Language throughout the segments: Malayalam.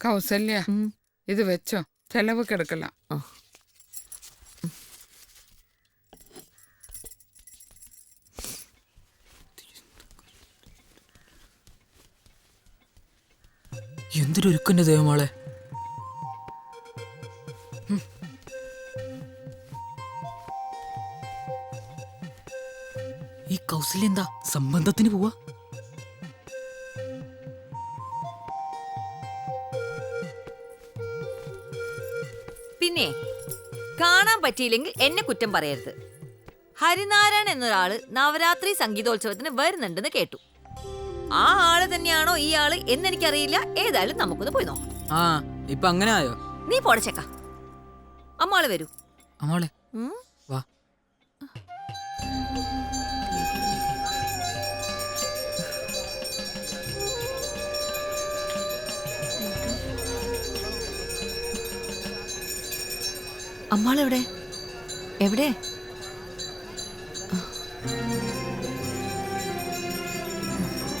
കൗസല്യ ഇത് വെച്ചോ, ചെലവ് കിടക്കല. എന്തൊരുക്കന്റെ ദൈവമാളെ. ഈ കൗസല്യ എന്താ സംബന്ധത്തിന് പോവാ? പിന്നെ കാണാൻ പറ്റിയില്ലെങ്കിൽ എന്നെ കുറ്റം പറയരുത്. ഹരിനാരായണൻ എന്നൊരാള് നവരാത്രി സംഗീതോത്സവത്തിന് വരുന്നുണ്ടെന്ന് കേട്ടു. ആ ആള് തന്നെയാണോ ഈ ആള് എന്നെനിക്കറിയില്ല. ഏതായാലും നമുക്കൊന്ന് പോയി നോക്കാം. ആ ഇപ്പൊ അങ്ങനെ ആയോ? നീ പോടച്ചേക്ക. അമ്മാള് വരൂ. അമ്മാളെ വാ. അമ്മാളെവിടെ? എവിടെ?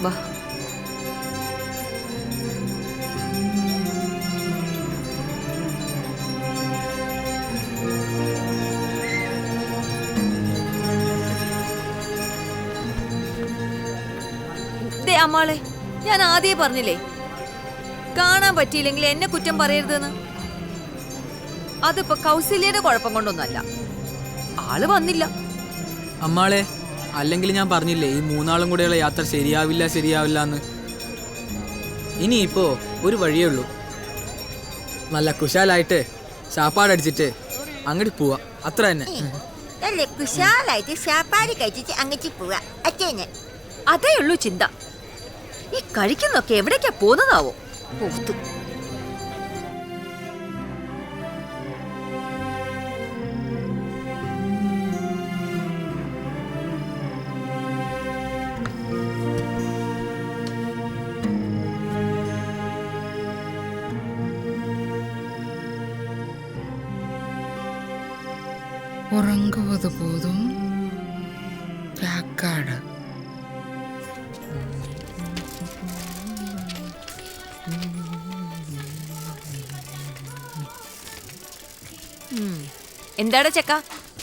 വാ. അമ്മാളെ, ഞാൻ ആദ്യമേ പറഞ്ഞില്ലേ കാണാൻ പറ്റിയില്ലെങ്കിൽ എന്നെ കുറ്റം പറയരുതെന്ന്. അതിപ്പോ കൗസല്യയുടെ കുഴപ്പം കൊണ്ടൊന്നല്ല, ആള് വന്നില്ല. അമ്മാളെ, അല്ലെങ്കിൽ ഞാൻ പറഞ്ഞില്ലേ ഈ മൂന്നാളും കൂടെയുള്ള യാത്ര ശരിയാവില്ല എന്ന്. ഇനിയിപ്പോ ഒരു വഴിയേ ഉള്ളൂ. നല്ല കുശാലായിട്ട് ചാപ്പാടടിച്ചിട്ട് അങ്ങോട്ട് പോവാ, അത്ര തന്നെ. കുശാലായിട്ട് ചാപ്പാട് കഴിച്ചിട്ട് അങ്ങോട്ട് പോവാ, അതേ ഉള്ളൂ ചിന്ത. ഈ കഴിക്കുന്നൊക്കെ എവിടേക്കാ പോകുന്നതാവോ? പോത്ത്. ഉറങ്ങുവത് പോതും ചാക്കാട്. എന്താടാ ചെക്ക,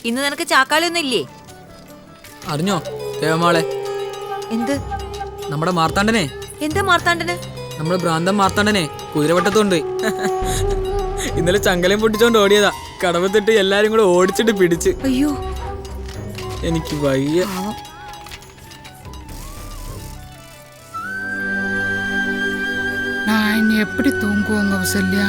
ഇന്ന് നിനക്ക് ചാക്കാളിയൊന്നും ഇല്ലേ? അറിഞ്ഞോ ദേവമാളെ? എന്ത്? നമ്മുടെ മാർത്താണ്ഡനെ. എന്താ മാർത്താണ്ഡന്? നമ്മുടെ ഭ്രാന്തൻ മാർത്താണ്ഡനെ കുതിരവട്ടത്തുണ്ട്. ഇന്നലെ ചങ്കലയും പൊട്ടിച്ചോണ്ട് ഓടിയതാ. കടവത്തിട്ട് എല്ലാരും കൂടെ ഓടിച്ചിട്ട് പിടിച്ച്. അയ്യോ, എനിക്ക് വയ്യ. நான் இனி எப்படி தூங்குவோங்க கௌசல்யா?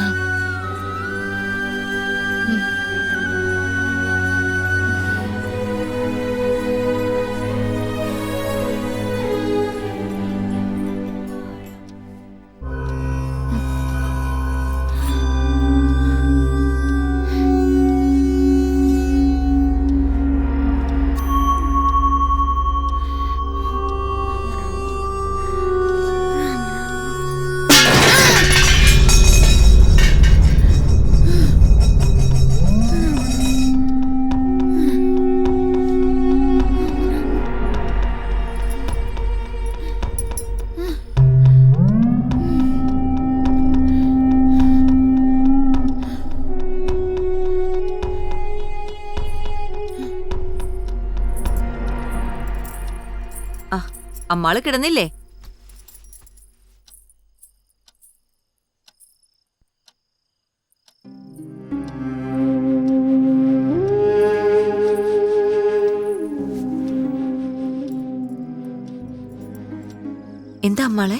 അമ്മാള് കിടന്നില്ലേ? എന്താ അമ്മാളെ?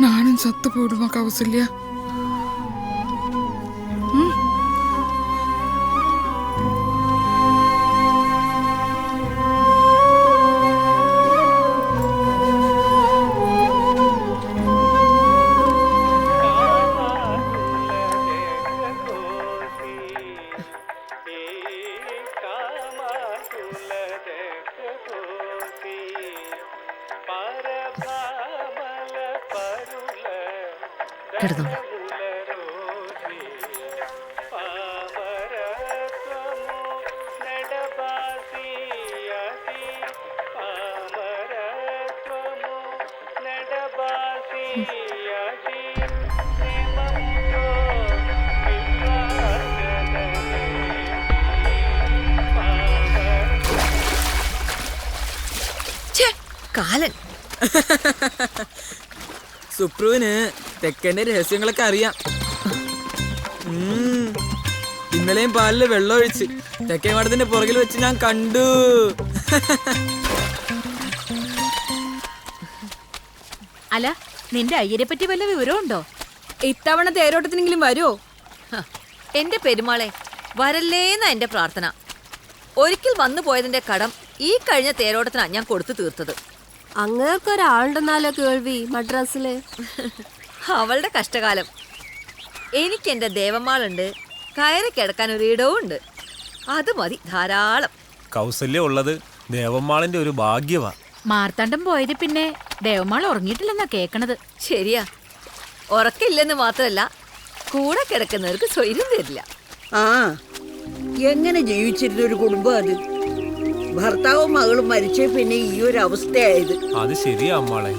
நானும் சத்து போடுமா கௌசல்யா? കിടന്നോളൂ. കാലൻ. സുപ്രുവിന് തെക്കന്റെ രഹസ്യങ്ങളൊക്കെ അറിയാം. ഇന്നലെയും പാലില് വെള്ളം ഒഴിച്ച് തെക്കേ മാടത്തിന്റെ പുറകിൽ വെച്ച് ഞാൻ കണ്ടു. അല്ല, നിന്റെ അയ്യരെ പറ്റി വല്ല വിവരമുണ്ടോ? ഇത്തവണ തേരോട്ടത്തിനെങ്കിലും വരുമോ? എന്റെ പെരുമാളെ, വരല്ലേന്നാ എന്റെ പ്രാർത്ഥന. ഒരിക്കൽ വന്നു പോയതിന്റെ കടം ഈ കഴിഞ്ഞ തേരോട്ടത്തിനാ ഞാൻ കൊടുത്തു തീർത്തത്. അങ്ങേർക്കൊരാളുണ്ടെന്നാലോ കേൾവി മദ്രാസില്. അവളുടെ കഷ്ടകാലം. എനിക്ക് എന്റെ ദേവമാളുണ്ട്, കയറി കിടക്കാൻ ഒരു ഇടവും ഉണ്ട്. അത് മതി ധാരാളം. കൗസല്യം ഉള്ളത് ദേവമ്മാളിന്റെ ഒരു ഭാഗ്യവാ. മാർത്താണ്ഡം പോയത് പിന്നെ ദേവമാൾ ഉറങ്ങിയിട്ടില്ലെന്നാ കേക്കണത്. ശരിയാ, ഉറക്കില്ലെന്ന് മാത്രല്ല, കൂടെ കിടക്കുന്നവർക്ക് സ്വൈര്യം തരില്ല. ആ, എങ്ങനെ ജീവിച്ചിരുന്ന ഒരു കുടുംബം അത്. ഭർത്താവും മകളും മരിച്ചേ പിന്നെ ഈ ഒരു അവസ്ഥയായത്. അത് ശരിയാ അമ്മാളെ.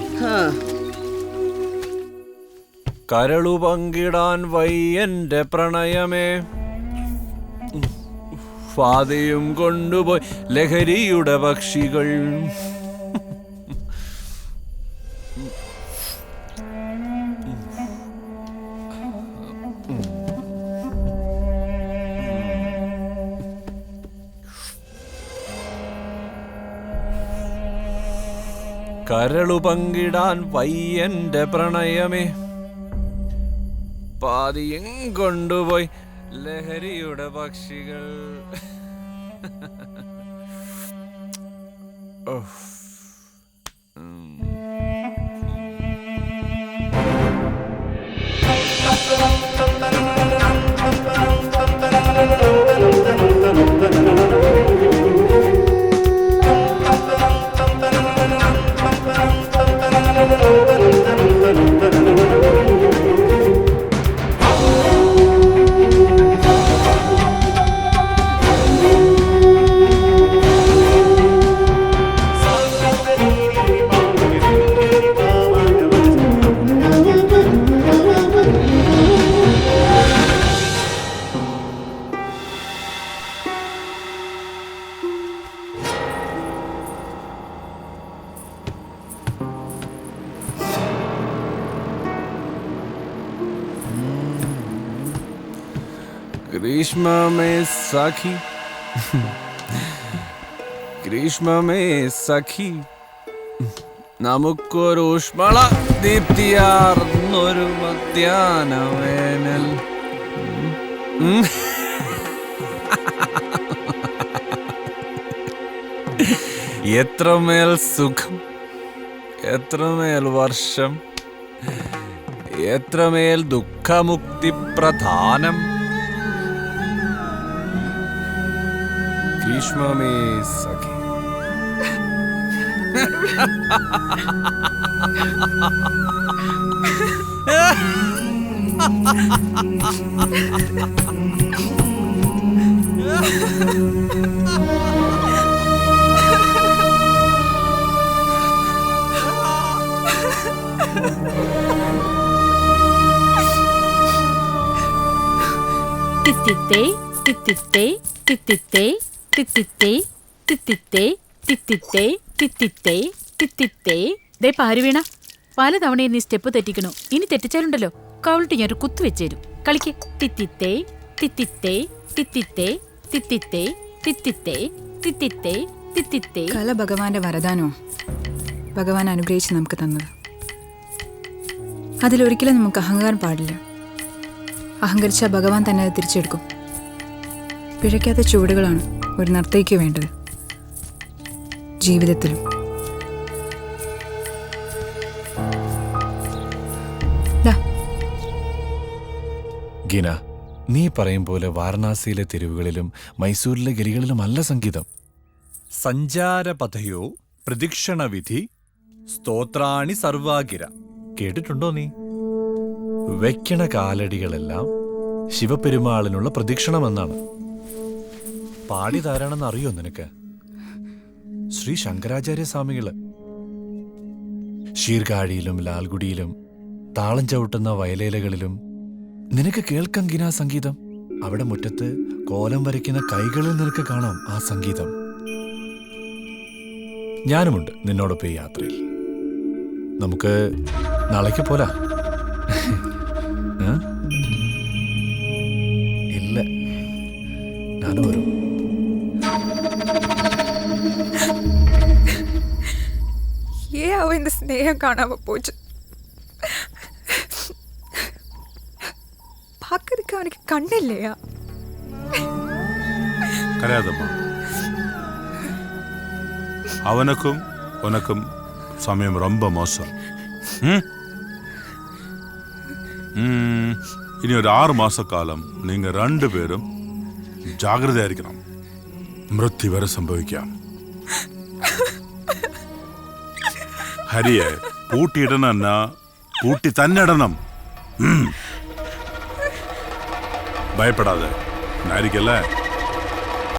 കരളു പങ്കിടാൻ വയ്യന്റെ പ്രണയമേ, പാതയും കൊണ്ടുപോയി ലഹരിയുടെ പക്ഷികൾ. കരളു പങ്കിടാൻ വയ്യന്റെ പ്രണയമേ, പാതിയും കൊണ്ടുപോയി ലഹരിയുടെ പക്ഷികൾ. ഗ്രീഷ്മമേ സഖി, ഗ്രീഷ്മമേ സഖി, നമുക്കൊരു ഊഷ്മള ദീപ്തിയാർന്നൊരു മധ്യാനവേനൽ. എത്രമേൽ സുഖം, എത്രമേൽ വർഷം, എത്രമേൽ ദുഃഖമുക്തി പ്രധാനം. ഗ്രീഷ്മമേ സഖി. തിത്തിത്തേ തിത്തിത്തേ തിത്തിത്തേ തിത്തിത്തേ തിത്തിത്തേ തിത്തിത്തേ തിത്തിത്തേ തിത്തിത്തേ. ദേ പാരു വീണ, പലതവണയും നീ സ്റ്റെപ്പ് തെറ്റിക്കണു. ഇനി തെറ്റിച്ചാലുണ്ടല്ലോ കവിളിട്ട് ഞാൻ ഒരു കുത്തു വെച്ചേരും. കളിക്ക്. തിത്തിത്തേ തിത്തിത്തേ തിത്തിത്തേ തിത്തിത്തേ തിത്തിത്തേ തിത്തിത്തേ തിത്തിത്തേ. കല ഭഗവാന്റെ വരദാനോ, ഭഗവാൻ അനുഗ്രഹിച്ച് നമുക്ക് തന്നത്. അതിലൊരിക്കലും നമുക്ക് അഹങ്കാരം പാടില്ല. അഹങ്കരിച്ചാൽ ഭഗവാൻ തന്നെ അത് തിരിച്ചെടുക്കും. പിഴയ്ക്കാത്ത ചുവടുകളാണ് ഒരു നർത്തകിക്ക് വേണ്ടത്, ജീവിതത്തിലും. ഗീന, നീ പറയും പോലെ വാരണാസിയിലെ തെരുവുകളിലും മൈസൂരിലെ ഗലികളിലും അല്ല സംഗീതം. സഞ്ചാരപഥയോ പ്രദക്ഷിണവിധി സ്തോത്രാണി സർവാഗിര. കേട്ടിട്ടുണ്ടോ നീ? വെക്കണ കാലടികളെല്ലാം ശിവപെരുമാളിനുള്ള പ്രദക്ഷിണമെന്നാണ്. പാടിതാരാണെന്ന് അറിയോ നിനക്ക്? ശ്രീ ശങ്കരാചാര്യ സ്വാമികള്. ശീർകാഴിയിലും ലാൽഗുഡിയിലും താളം ചവിട്ടുന്ന വയലേലകളിലും നിനക്ക് കേൾക്കാം ഗീനാ സംഗീതം. അവിടെ മുറ്റത്ത് കോലം വരയ്ക്കുന്ന കൈകളിൽ നിനക്ക് കാണാം ആ സംഗീതം. ഞാനുമുണ്ട് നിന്നോടൊപ്പം ഈ യാത്രയിൽ. നമുക്ക് നാളേക്ക് പോരാ? ഇല്ല, ഞാനും വരും. അവന്റെ സ്നേഹം കാണാമ പോച്ചു. പാക്കറിക്ക് അവനക്ക് കണ്ണില്ലയാ. കരയാതമ്മ. அவனுக்கும் உனக்கும் சமயம் ரொம்ப மோசம். இனி ஒரு 6 மாச காலம் நீங்க 2 பேரும் ജാഗ്രതയായിരിക്കണം. മൃത്യു വരെ സംഭവിക്കാം. ഹരിയെ പൂട്ടിയിടണം, പൂട്ടി തന്നെ ഇടണം. ഭയപ്പെടാതെ ആയിരിക്കല്ലേ?